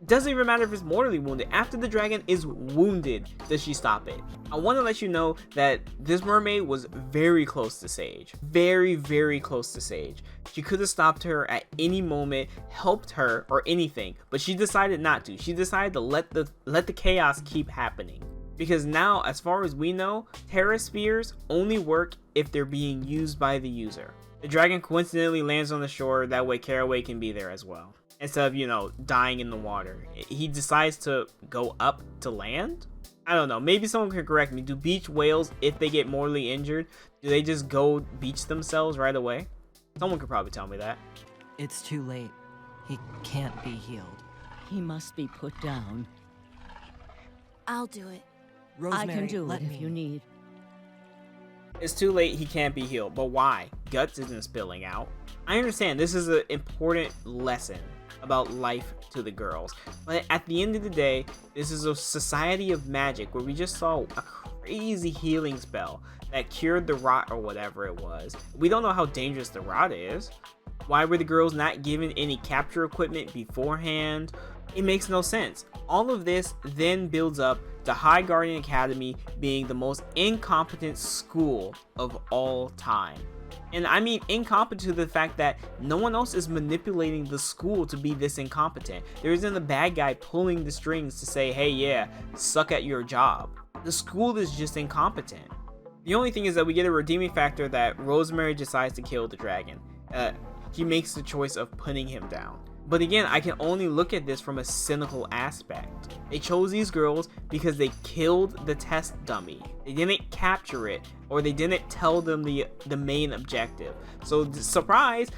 Doesn't even matter if it's mortally wounded. After the dragon is wounded, does she stop it? I want to let you know that this mermaid was very close to Sage. Very, very close to Sage. She could have stopped her at any moment, helped her, or anything, but she decided not to. She decided to let the chaos keep happening. Because now, as far as we know, Terra Spheres only work if they're being used by the user. The dragon coincidentally lands on the shore, that way Caraway can be there as well, instead of, you know, dying in the water. He decides to go up to land? I don't know, maybe someone can correct me. Do beach whales, if they get mortally injured, do they just go beach themselves right away? Someone could probably tell me that. It's too late. He can't be healed. He must be put down. I'll do it. Rosemary, I can do let it me. if you need. It's too late, he can't be healed. But why? Guts isn't spilling out. I understand this is an important lesson about life to the girls, but at the end of the day, this is a society of magic where we just saw a crazy healing spell that cured the rot or whatever it was. We don't know how dangerous the rot is. Why were the girls not given any capture equipment beforehand? It makes no sense. All of this then builds up to High Guardian Academy being the most incompetent school of all time. And I mean incompetent to the fact that no one else is manipulating the school to be this incompetent. There isn't a bad guy pulling the strings to say, hey, yeah, suck at your job. The school is just incompetent. The only thing is that we get a redeeming factor that Rosemary decides to kill the dragon. He makes the choice of putting him down. But again, I can only look at this from a cynical aspect. They chose these girls because they killed the test dummy. They didn't capture it, or they didn't tell them the main objective. So, surprise!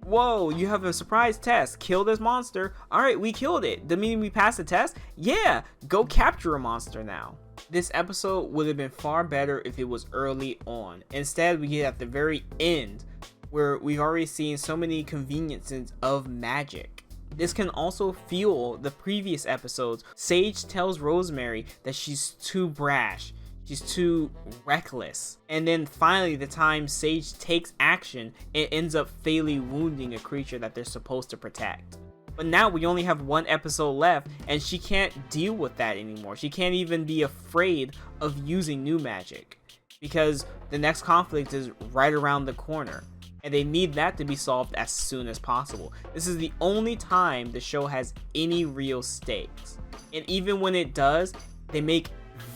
Whoa, you have a surprise test. Kill this monster. Alright, we killed it. Does that mean we passed the test? Yeah! Go capture a monster now. This episode would have been far better if it was early on. Instead, we get at the very end, where we've already seen so many conveniences of magic. This can also fuel the previous episodes. Sage tells Rosemary that she's too brash, she's too reckless, and then finally the time Sage takes action, it ends up fatally wounding a creature that they're supposed to protect. But now we only have one episode left, and she can't deal with that anymore. She can't even be afraid of using new magic, because the next conflict is right around the corner. And they need that to be solved as soon as possible. This is the only time the show has any real stakes. And even when it does, they make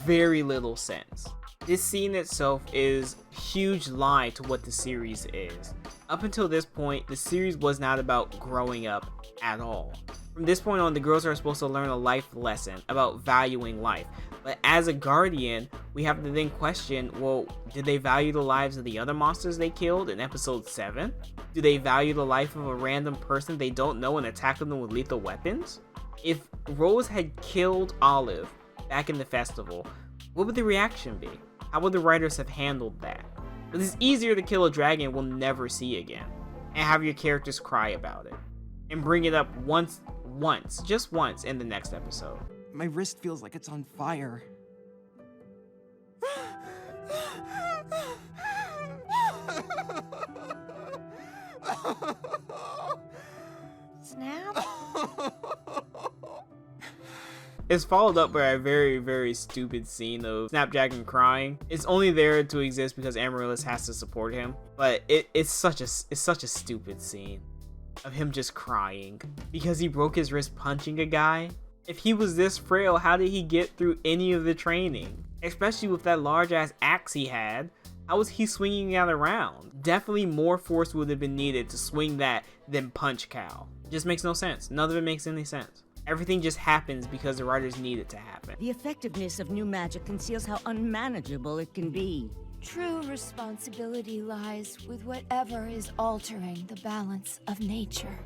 very little sense. This scene itself is a huge lie to what the series is. Up until this point, the series was not about growing up at all. From this point on, the girls are supposed to learn a life lesson about valuing life. But as a guardian, we have to then question, well, did they value the lives of the other monsters they killed in episode 7? Do they value the life of a random person they don't know and attack them with lethal weapons? If Rose had killed Olive back in the festival, what would the reaction be? How would the writers have handled that? But it's easier to kill a dragon we'll never see again, and have your characters cry about it, and bring it up just once in the next episode. My wrist feels like it's on fire. Snap? It's followed up by a very, very stupid scene of Snapdragon crying. It's only there to exist because Amaryllis has to support him, but it's such a stupid scene of him just crying because he broke his wrist punching a guy. If he was this frail, how did he get through any of the training? Especially with that large ass axe he had. How was he swinging that around? Definitely more force would have been needed to swing that than punch Cal. Just makes no sense. None of it makes any sense. Everything just happens because the writers need it to happen. The effectiveness of new magic conceals how unmanageable it can be. True responsibility lies with whatever is altering the balance of nature.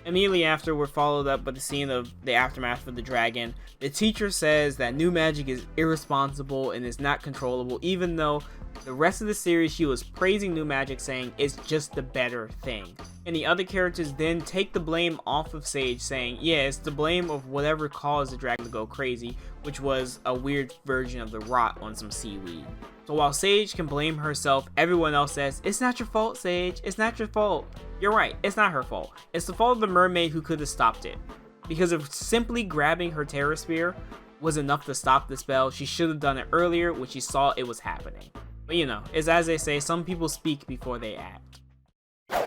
Immediately after, we're followed up by the scene of the aftermath for the dragon. The teacher says that new magic is irresponsible and is not controllable, even though the rest of the series she was praising new magic, saying it's just the better thing. And the other characters then take the blame off of Sage, saying, yeah, it's the blame of whatever caused the dragon to go crazy, which was a weird version of the rot on some seaweed. So while Sage can blame herself, everyone else says, it's not your fault, Sage, it's not your fault. You're right, it's not her fault. It's the fault of the mermaid who could have stopped it. Because if simply grabbing her Terra Sphere was enough to stop the spell, she should have done it earlier when she saw it was happening. But you know, it's as they say, some people speak before they act.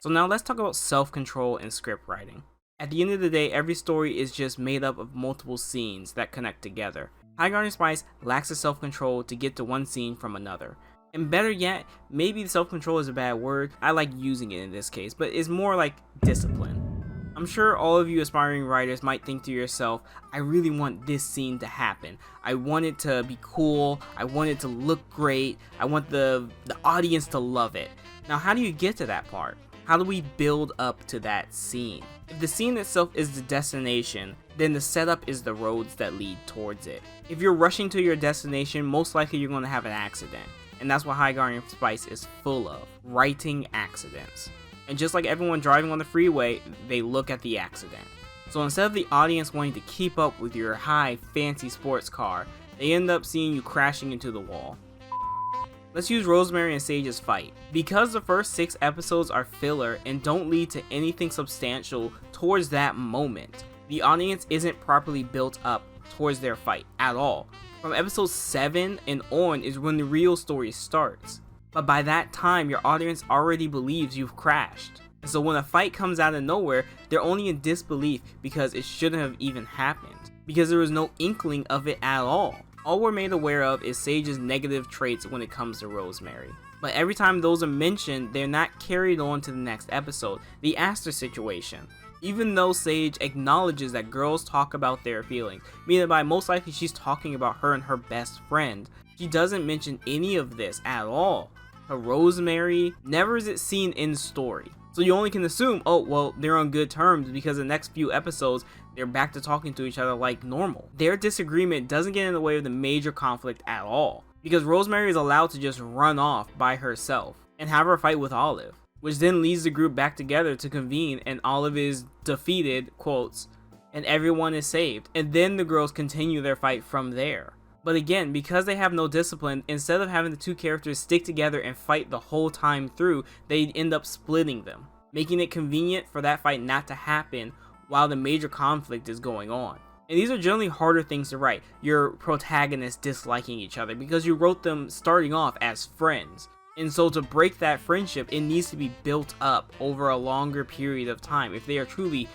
So now let's talk about self-control and script writing. At the end of the day, every story is just made up of multiple scenes that connect together. High Guardian Spice lacks the self-control to get to one scene from another. And better yet, maybe self-control is a bad word, I like using it in this case, but it's more like discipline. I'm sure all of you aspiring writers might think to yourself, I really want this scene to happen. I want it to be cool, I want it to look great, I want the audience to love it. Now how do you get to that part? How do we build up to that scene? If the scene itself is the destination, then the setup is the roads that lead towards it. If you're rushing to your destination, most likely you're going to have an accident. And that's what High Guardian Spice is full of, writing accidents. And just like everyone driving on the freeway, they look at the accident. So instead of the audience wanting to keep up with your high fancy sports car, they end up seeing you crashing into the wall. Let's use Rosemary and Sage's fight. Because the first 6 episodes are filler and don't lead to anything substantial towards that moment, the audience isn't properly built up towards their fight at all. From episode 7 and on is when the real story starts. But by that time, your audience already believes you've crashed. And so when a fight comes out of nowhere, they're only in disbelief because it shouldn't have even happened. Because there was no inkling of it at all. All we're made aware of is Sage's negative traits when it comes to Rosemary. But every time those are mentioned, they're not carried on to the next episode. The Aster situation. Even though Sage acknowledges that girls talk about their feelings, meaning by most likely she's talking about her and her best friend, she doesn't mention any of this at all. Her Rosemary, never is it seen in story. So you only can assume, oh, well, they're on good terms because the next few episodes, they're back to talking to each other like normal. Their disagreement doesn't get in the way of the major conflict at all, because Rosemary is allowed to just run off by herself and have her fight with Olive, which then leads the group back together to convene, and Olive is defeated, quotes, and everyone is saved. And then the girls continue their fight from there. But again, because they have no discipline, instead of having the two characters stick together and fight the whole time through, they end up splitting them, making it convenient for that fight not to happen while the major conflict is going on. And these are generally harder things to write, your protagonists disliking each other, because you wrote them starting off as friends. And so to break that friendship, it needs to be built up over a longer period of time if they are truly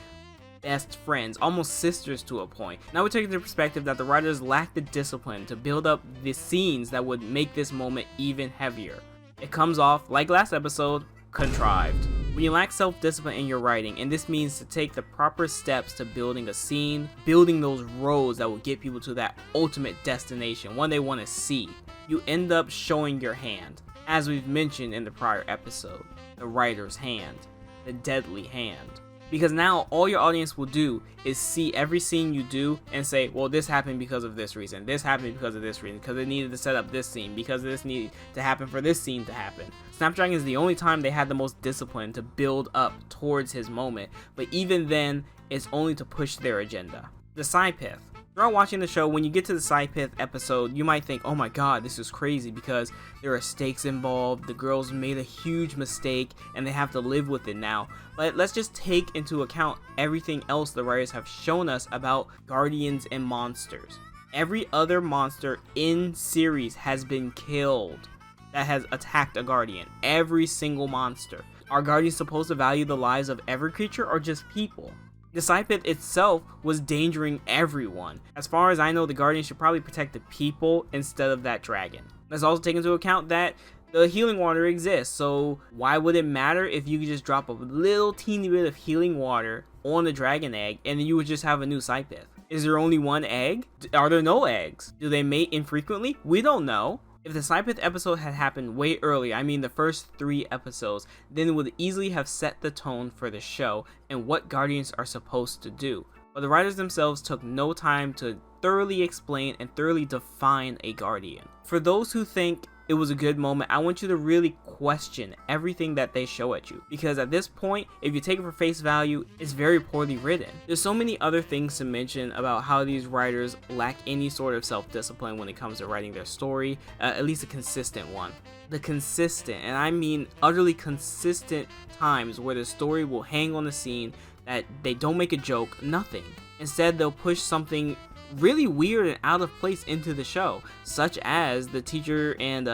best friends, almost sisters to a point. Now we take into perspective that the writers lack the discipline to build up the scenes that would make this moment even heavier. It comes off, like last episode, contrived. When you lack self-discipline in your writing, and this means to take the proper steps to building a scene, building those roads that will get people to that ultimate destination, one they want to see, you end up showing your hand. As we've mentioned in the prior episode, the writer's hand, the deadly hand. Because now all your audience will do is see every scene you do and say, well, this happened because of this reason, this happened because of this reason, because it needed to set up this scene, because this needed to happen for this scene to happen. Snapdragon is the only time they had the most discipline to build up towards his moment, but even then, it's only to push their agenda. The Psypith. Throughout watching the show, when you get to the Psypith episode, you might think, oh my god, this is crazy because there are stakes involved, the girls made a huge mistake, and they have to live with it now. But let's just take into account everything else the writers have shown us about guardians and monsters. Every other monster in series has been killed that has attacked a guardian. Every single monster. Are guardians supposed to value the lives of every creature or just people? The Psypith itself was endangering everyone. As far as I know, the Guardians should probably protect the people instead of that dragon. Let's also take into account that the healing water exists, so why would it matter if you could just drop a little teeny bit of healing water on the dragon egg and then you would just have a new Psypith? Is there only one egg? Are there no eggs? Do they mate infrequently? We don't know. If the Side Pith episode had happened way earlier, I mean the first 3 episodes, then it would easily have set the tone for the show and what Guardians are supposed to do. But the writers themselves took no time to thoroughly explain and thoroughly define a Guardian. For those who think it was a good moment, I want you to really question everything that they show at you, because at this point, if you take it for face value, it's very poorly written. There's so many other things to mention about how these writers lack any sort of self-discipline when it comes to writing their story, at least a consistent one. The consistent, and I mean utterly consistent times where the story will hang on the scene, that they don't make a joke, nothing. Instead, they'll push something really weird and out of place into the show, such as the teacher and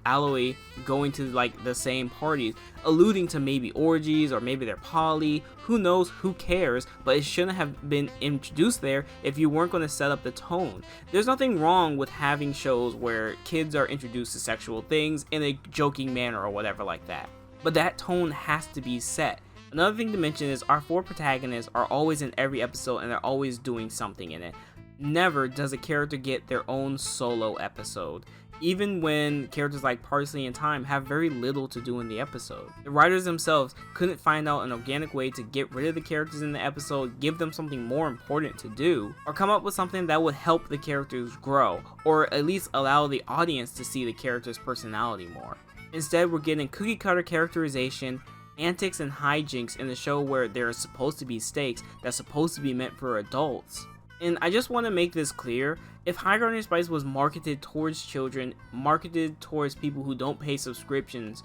Aloy going to like the same parties, alluding to maybe orgies or maybe they're poly. Who knows, who cares, but it shouldn't have been introduced there if you weren't going to set up the tone. There's nothing wrong with having shows where kids are introduced to sexual things in a joking manner or whatever like that, but that tone has to be set. Another thing to mention is our 4 protagonists are always in every episode and they're always doing something in it. Never does a character get their own solo episode, even when characters like Parsley and Time have very little to do in the episode. The writers themselves couldn't find out an organic way to get rid of the characters in the episode, give them something more important to do, or come up with something that would help the characters grow, or at least allow the audience to see the character's personality more. Instead, we're getting cookie cutter characterization, antics and hijinks in a show where there are supposed to be stakes that's supposed to be meant for adults. And I just want to make this clear, if High Guardian Spice was marketed towards children, marketed towards people who don't pay subscriptions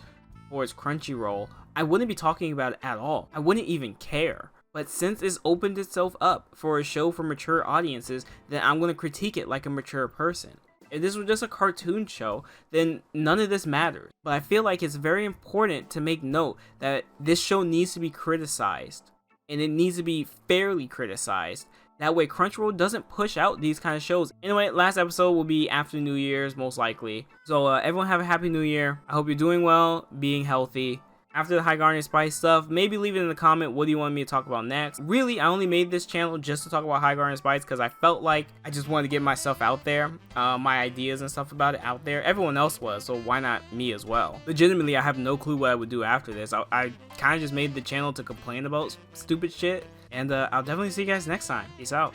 towards Crunchyroll, I wouldn't be talking about it at all. I wouldn't even care. But since it's opened itself up for a show for mature audiences, then I'm going to critique it like a mature person. If this was just a cartoon show, then none of this matters. But I feel like it's very important to make note that this show needs to be criticized, and it needs to be fairly criticized. That way Crunchyroll doesn't push out these kind of shows. Anyway, last episode will be after New Year's, most likely. So everyone have a happy New Year. I hope you're doing well, being healthy. After the High Guardian Spice stuff, maybe leave it in the comment, what do you want me to talk about next? Really, I only made this channel just to talk about High Guardian Spice because I felt like I just wanted to get myself out there, my ideas and stuff about it out there. Everyone else was, so why not me as well? Legitimately, I have no clue what I would do after this. I kind of just made the channel to complain about stupid shit, and I'll definitely see you guys next time. Peace out.